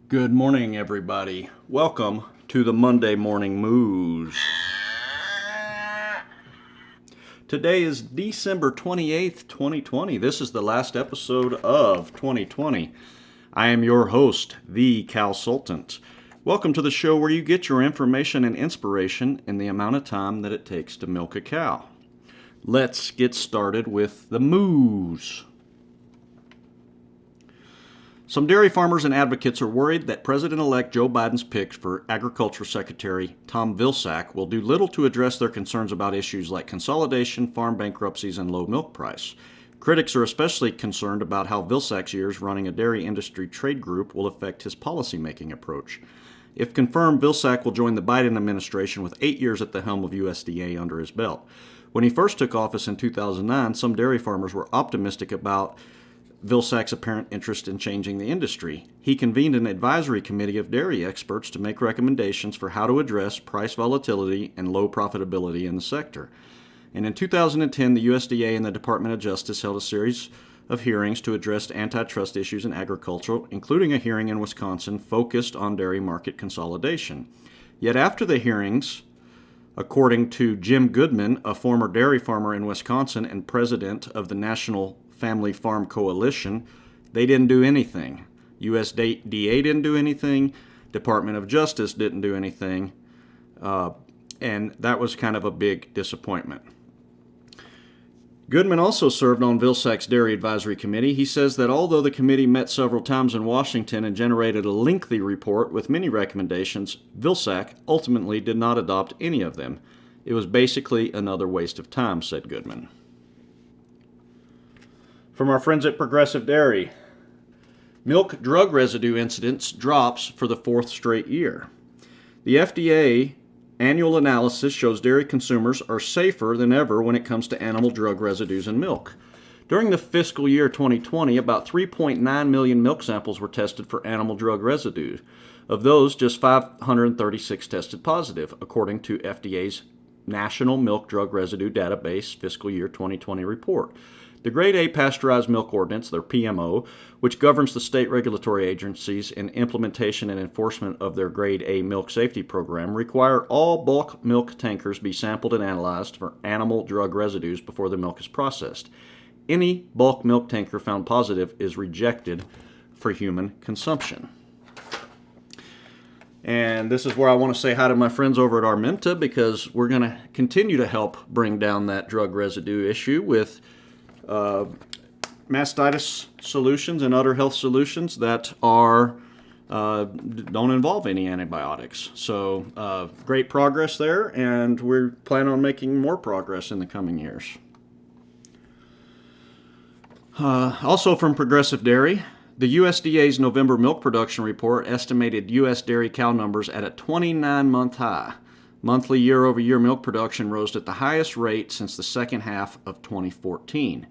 Good morning, everybody. Welcome to the Monday Morning Moos. Today is December 28th, 2020. This is the last episode of 2020. I am your host, the CalSultant. Welcome to the show where you get your information and inspiration in the amount of time that it takes to milk a cow. Let's get started with the moos. Some dairy farmers and advocates are worried that President-elect Joe Biden's pick for Agriculture Secretary Tom Vilsack will do little to address their concerns about issues like consolidation, farm bankruptcies, and low milk price. Critics are especially concerned about how Vilsack's years running a dairy industry trade group will affect his policymaking approach. If confirmed, Vilsack will join the Biden administration with 8 years at the helm of USDA under his belt. When he first took office in 2009, some dairy farmers were optimistic about Vilsack's apparent interest in changing the industry. He convened an advisory committee of dairy experts to make recommendations for how to address price volatility and low profitability in the sector. And in 2010, the USDA and the Department of Justice held a series of hearings to address antitrust issues in agriculture, including a hearing in Wisconsin focused on dairy market consolidation. Yet after the hearings, according to Jim Goodman, a former dairy farmer in Wisconsin and president of the National Family Farm Coalition, they didn't do anything. USDA didn't do anything. Department of Justice didn't do anything. And that was kind of a big disappointment. Goodman also served on Vilsack's Dairy Advisory Committee. He says that although the committee met several times in Washington and generated a lengthy report with many recommendations, Vilsack ultimately did not adopt any of them. It was basically another waste of time, said Goodman. From our friends at Progressive Dairy, milk drug residue incidence drops for the fourth straight year. The FDA annual analysis shows dairy consumers are safer than ever when it comes to animal drug residues in milk. During the fiscal year 2020, about 3.9 million milk samples were tested for animal drug residue. Of those, just 536 tested positive, according to FDA's National Milk Drug Residue Database fiscal year 2020 report. The Grade A Pasteurized Milk Ordinance, their PMO, which governs the state regulatory agencies in implementation and enforcement of their Grade A milk safety program, require all bulk milk tankers be sampled and analyzed for animal drug residues before the milk is processed. Any bulk milk tanker found positive is rejected for human consumption. And this is where I want to say hi to my friends over at Armenta, because we're going to continue to help bring down that drug residue issue with mastitis solutions and other health solutions that are don't involve any antibiotics. So great progress there, and we're planning on making more progress in the coming years. Also from Progressive Dairy, the USDA's November milk production report estimated U.S. dairy cow numbers at a 29-month high. Monthly year-over-year milk production rose at the highest rate since the second half of 2014.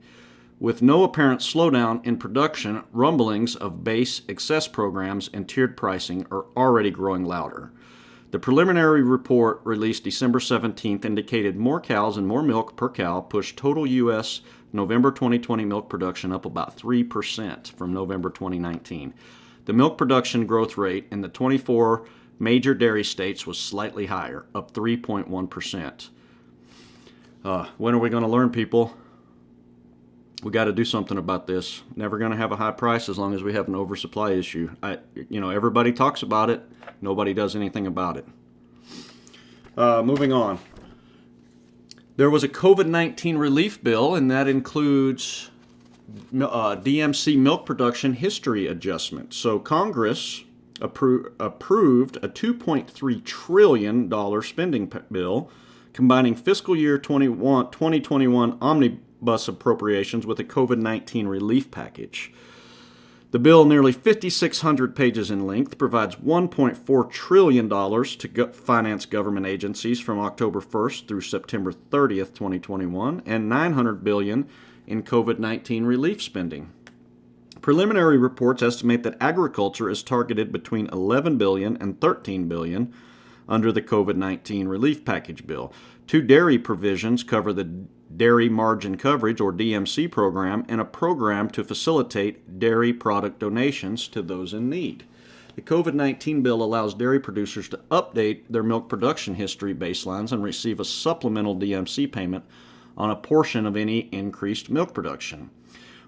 With no apparent slowdown in production, rumblings of base excess programs and tiered pricing are already growing louder. The preliminary report released December 17th indicated more cows and more milk per cow pushed total U.S. November 2020 milk production up about 3% from November 2019. The milk production growth rate in the 24 major dairy states was slightly higher, up 3.1%. When are we going to learn, people? We got to do something about this. Never going to have a high price as long as we have an oversupply issue. Everybody talks about it. Nobody does anything about it. Moving on. There was a COVID-19 relief bill, and that includes DMC milk production history adjustment. So Congress approved a $2.3 trillion spending bill combining fiscal year 2021 omnibus appropriations with a COVID-19 relief package. The bill, nearly 5,600 pages in length, provides $1.4 trillion to finance government agencies from October 1st through September 30th, 2021, and $900 billion in COVID-19 relief spending. Preliminary reports estimate that agriculture is targeted between $11 billion and $13 billion under the COVID-19 relief package bill. Two dairy provisions cover the Dairy Margin Coverage, or DMC program, and a program to facilitate dairy product donations to those in need. The COVID-19 bill allows dairy producers to update their milk production history baselines and receive a supplemental DMC payment on a portion of any increased milk production.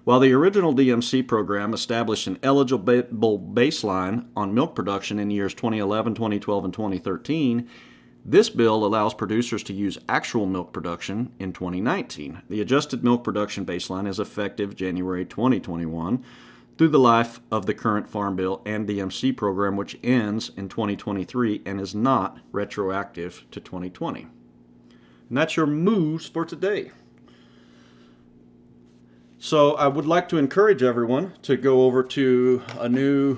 While the original DMC program established an eligible baseline on milk production in years 2011, 2012, and 2013, this bill allows producers to use actual milk production in 2019. The adjusted milk production baseline is effective January 2021 through the life of the current Farm Bill and DMC program, which ends in 2023 and is not retroactive to 2020. And that's your moves for today. So I would like to encourage everyone to go over to a new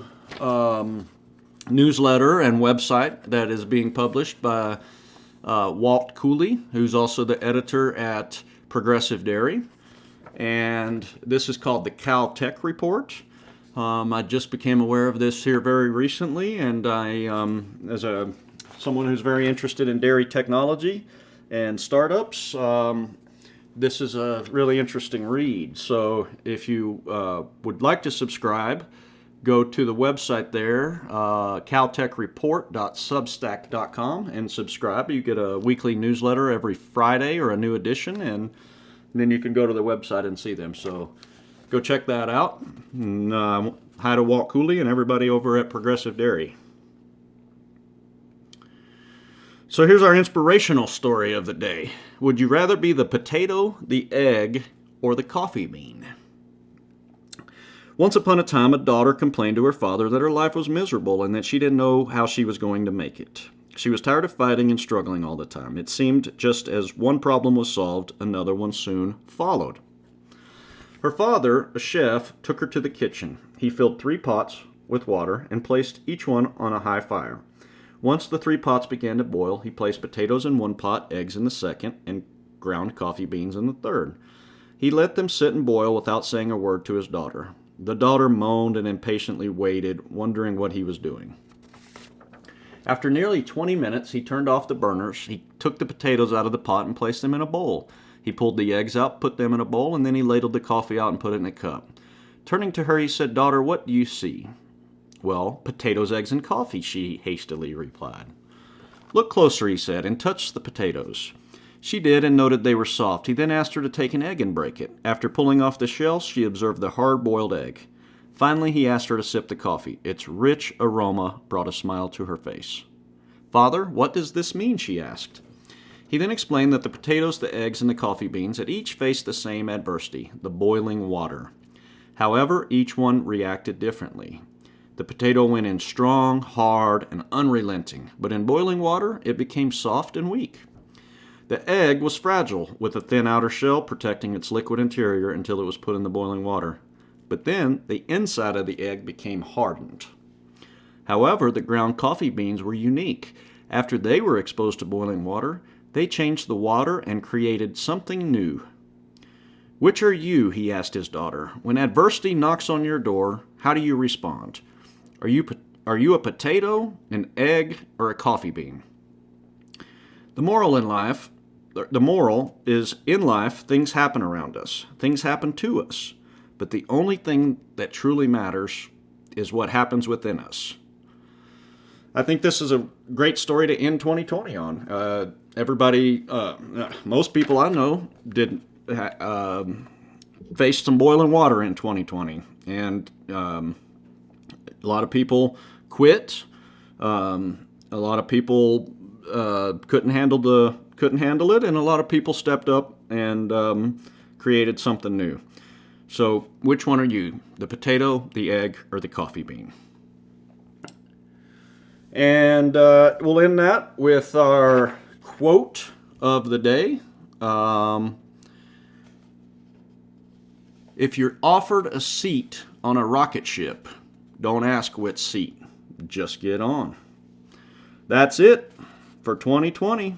newsletter and website that is being published by Walt Cooley, who's also the editor at Progressive Dairy. And this is called the CalTech Report. I just became aware of this here very recently, and I, as someone who's very interested in dairy technology and startups, this is a really interesting read. So if you would like to subscribe, go to the website there, caltechreport.substack.com, and subscribe. You get a weekly newsletter every Friday or a new edition, and then you can go to the website and see them. So go check that out. And, hi to Walt Cooley and everybody over at Progressive Dairy. So here's our inspirational story of the day. Would you rather be the potato, the egg, or the coffee bean? Once upon a time, a daughter complained to her father that her life was miserable and that she didn't know how she was going to make it. She was tired of fighting and struggling all the time. It seemed just as one problem was solved, another one soon followed. Her father, a chef, took her to the kitchen. He filled 3 pots with water and placed each one on a high fire. Once the 3 pots began to boil, he placed potatoes in one pot, eggs in the second, and ground coffee beans in the third. He let them sit and boil without saying a word to his daughter. The daughter moaned and impatiently waited, wondering what he was doing. After nearly 20 minutes, he turned off the burners. He took the potatoes out of the pot and placed them in a bowl. He pulled the eggs out, put them in a bowl, and then he ladled the coffee out and put it in a cup. Turning to her, he said, "Daughter, what do you see?" "Well, potatoes, eggs, and coffee," she hastily replied. "Look closer," he said, and touched the potatoes. She did and noted they were soft. He then asked her to take an egg and break it. After pulling off the shell, she observed the hard-boiled egg. Finally, he asked her to sip the coffee. Its rich aroma brought a smile to her face. "Father, what does this mean?" she asked. He then explained that the potatoes, the eggs, and the coffee beans had each faced the same adversity, the boiling water. However, each one reacted differently. The potato went in strong, hard, and unrelenting, but in boiling water, it became soft and weak. The egg was fragile, with a thin outer shell protecting its liquid interior until it was put in the boiling water. But then, the inside of the egg became hardened. However, the ground coffee beans were unique. After they were exposed to boiling water, they changed the water and created something new. "Which are you?" he asked his daughter. "When adversity knocks on your door, how do you respond? Are you a potato, an egg, or a coffee bean?" The moral is, in life, things happen around us. Things happen to us. But the only thing that truly matters is what happens within us. I think this is a great story to end 2020 on. Most people I know faced some boiling water in 2020, and a lot of people quit. A lot of people couldn't handle it, and a lot of people stepped up and created something new. So, which one are you? The potato, the egg, or the coffee bean? And we'll end that with our quote of the day. If you're offered a seat on a rocket ship, don't ask which seat. Just get on. That's it for 2020.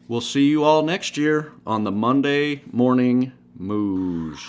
We'll see you all next year on the Monday Morning Moves.